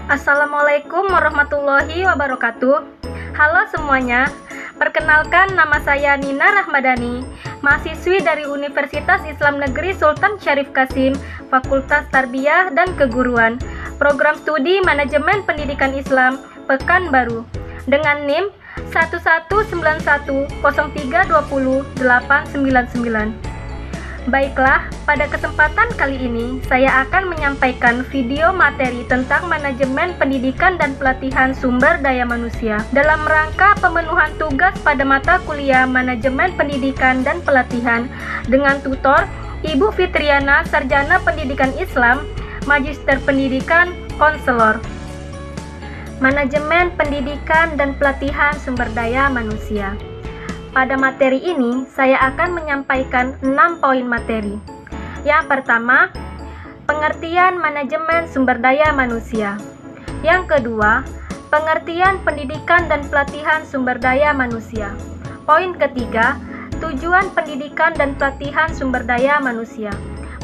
Assalamualaikum warahmatullahi wabarakatuh. Halo semuanya, perkenalkan nama saya Nina Rahmadani, mahasiswi dari Universitas Islam Negeri Sultan Syarif Qasim, Fakultas Tarbiyah dan Keguruan, Program Studi Manajemen Pendidikan Islam, Pekanbaru, dengan NIM 11910320899. Baiklah, pada kesempatan kali ini saya akan menyampaikan video materi tentang manajemen pendidikan dan pelatihan sumber daya manusia dalam rangka pemenuhan tugas pada mata kuliah manajemen pendidikan dan pelatihan dengan tutor Ibu Fitriana, Sarjana Pendidikan Islam, Magister Pendidikan, Konselor. Manajemen pendidikan dan pelatihan sumber daya manusia. Pada materi ini, saya akan menyampaikan 6 poin materi. Yang pertama, pengertian manajemen sumber daya manusia. Yang kedua, pengertian pendidikan dan pelatihan sumber daya manusia. Poin ketiga, tujuan pendidikan dan pelatihan sumber daya manusia.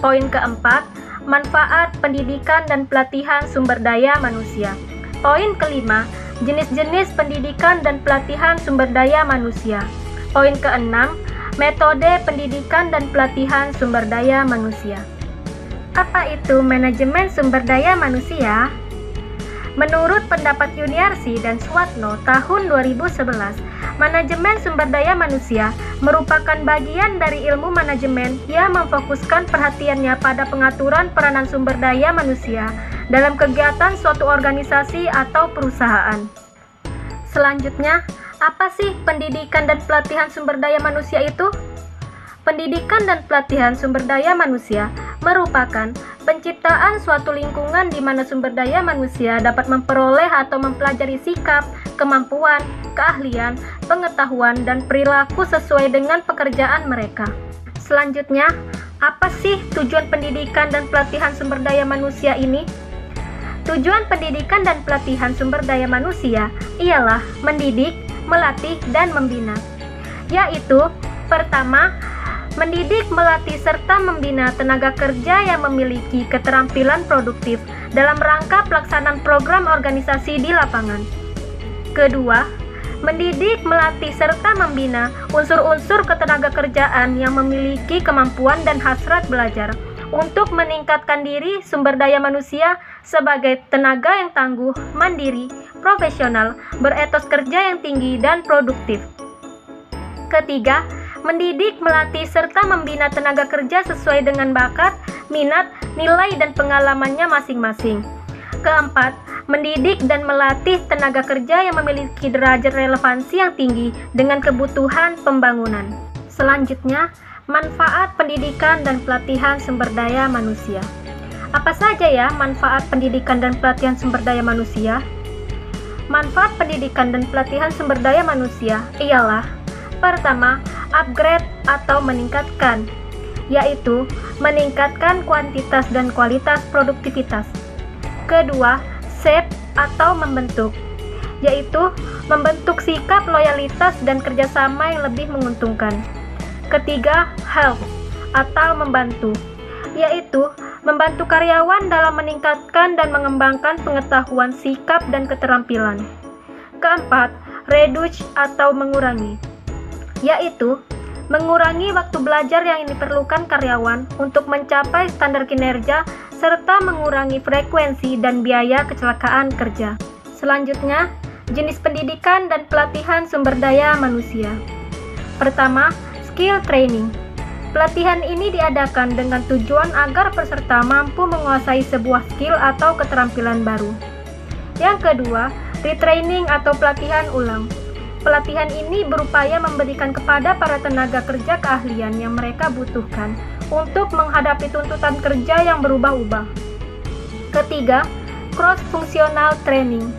Poin keempat, manfaat pendidikan dan pelatihan sumber daya manusia. Poin kelima, jenis-jenis pendidikan dan pelatihan sumber daya manusia. Poin keenam, metode pendidikan dan pelatihan sumber daya manusia. Apa itu manajemen sumber daya manusia? Menurut pendapat Yuniarsi dan Swatno tahun 2011, manajemen sumber daya manusia merupakan bagian dari ilmu manajemen yang memfokuskan perhatiannya pada pengaturan peranan sumber daya manusia dalam kegiatan suatu organisasi atau perusahaan. Selanjutnya, apa sih pendidikan dan pelatihan sumber daya manusia itu? Pendidikan dan pelatihan sumber daya manusia merupakan penciptaan suatu lingkungan di mana sumber daya manusia dapat memperoleh atau mempelajari sikap, kemampuan, keahlian, pengetahuan, dan perilaku sesuai dengan pekerjaan mereka. Selanjutnya, apa sih tujuan pendidikan dan pelatihan sumber daya manusia ini? Tujuan pendidikan dan pelatihan sumber daya manusia ialah mendidik, melatih, dan membina, yaitu pertama, mendidik, melatih, serta membina tenaga kerja yang memiliki keterampilan produktif dalam rangka pelaksanaan program organisasi di lapangan. Kedua, mendidik, melatih, serta membina unsur-unsur ketenaga kerjaan yang memiliki kemampuan dan hasrat belajar untuk meningkatkan diri sumber daya manusia sebagai tenaga yang tangguh, mandiri, profesional, beretos kerja yang tinggi, dan produktif. Ketiga, mendidik, melatih, serta membina tenaga kerja sesuai dengan bakat, minat, nilai, dan pengalamannya masing-masing. Keempat, mendidik dan melatih tenaga kerja yang memiliki derajat relevansi yang tinggi dengan kebutuhan pembangunan. Selanjutnya, manfaat pendidikan dan pelatihan sumber daya manusia. Apa saja ya manfaat pendidikan dan pelatihan sumber daya manusia? Manfaat pendidikan dan pelatihan sumber daya manusia ialah: pertama, upgrade atau meningkatkan, yaitu meningkatkan kuantitas dan kualitas produktivitas. Kedua, shape atau membentuk, yaitu membentuk sikap, loyalitas, dan kerjasama yang lebih menguntungkan. Ketiga, help atau membantu, yaitu membantu karyawan dalam meningkatkan dan mengembangkan pengetahuan, sikap, dan keterampilan. Keempat, reduce atau mengurangi, yaitu mengurangi waktu belajar yang diperlukan karyawan untuk mencapai standar kinerja serta mengurangi frekuensi dan biaya kecelakaan kerja. Selanjutnya, jenis pendidikan dan pelatihan sumber daya manusia. Pertama, skill training. Pelatihan ini diadakan dengan tujuan agar peserta mampu menguasai sebuah skill atau keterampilan baru. Yang kedua, retraining atau pelatihan ulang. Pelatihan ini berupaya memberikan kepada para tenaga kerja keahlian yang mereka butuhkan untuk menghadapi tuntutan kerja yang berubah-ubah. Ketiga, cross-functional training.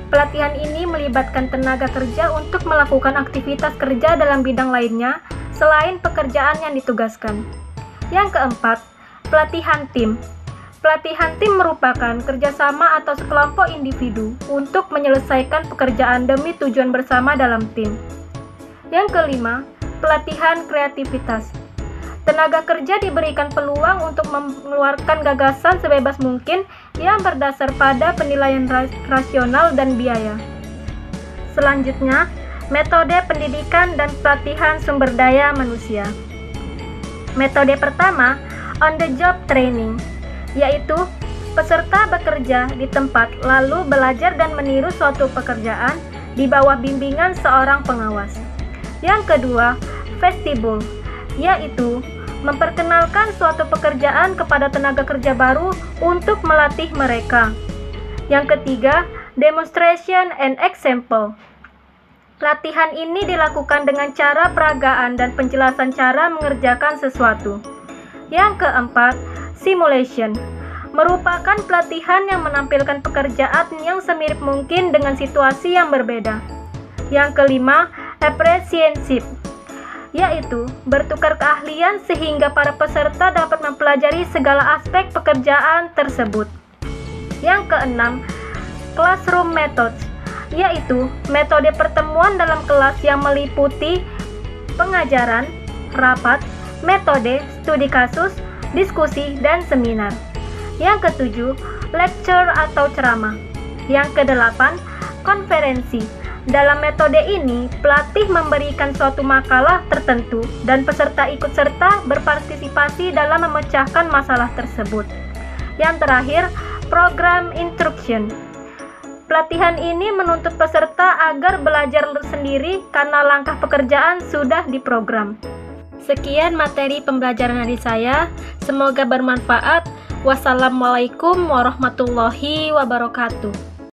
Pelatihan ini melibatkan tenaga kerja untuk melakukan aktivitas kerja dalam bidang lainnya selain pekerjaan yang ditugaskan. Yang keempat, pelatihan tim. Pelatihan tim merupakan kerjasama atau sekelompok individu untuk menyelesaikan pekerjaan demi tujuan bersama dalam tim. Yang kelima, pelatihan kreativitas. Tenaga kerja diberikan peluang untuk mengeluarkan gagasan sebebas mungkin yang berdasar pada penilaian rasional dan biaya. Selanjutnya, metode pendidikan dan pelatihan sumber daya manusia. Metode pertama, on the job training, yaitu peserta bekerja di tempat lalu belajar dan meniru suatu pekerjaan di bawah bimbingan seorang pengawas. Yang kedua, vestibule, yaitu memperkenalkan suatu pekerjaan kepada tenaga kerja baru untuk melatih mereka. Yang ketiga, demonstration and example. Latihan ini dilakukan dengan cara peragaan dan penjelasan cara mengerjakan sesuatu. Yang keempat, simulation, merupakan pelatihan yang menampilkan pekerjaan yang semirip mungkin dengan situasi yang berbeda. Yang kelima, apprenticeship, yaitu bertukar keahlian sehingga para peserta dapat mempelajari segala aspek pekerjaan tersebut. Yang keenam, classroom methods, yaitu metode pertemuan dalam kelas yang meliputi pengajaran, rapat, metode, studi kasus, diskusi, dan seminar. Yang ketujuh, lecture atau ceramah. Yang kedelapan, konferensi. Dalam metode ini, pelatih memberikan suatu makalah tertentu dan peserta ikut serta berpartisipasi dalam memecahkan masalah tersebut. Yang terakhir, program instruction. Pelatihan ini menuntut peserta agar belajar sendiri karena langkah pekerjaan sudah diprogram. Sekian materi pembelajaran dari saya, semoga bermanfaat. Wassalamualaikum warahmatullahi wabarakatuh.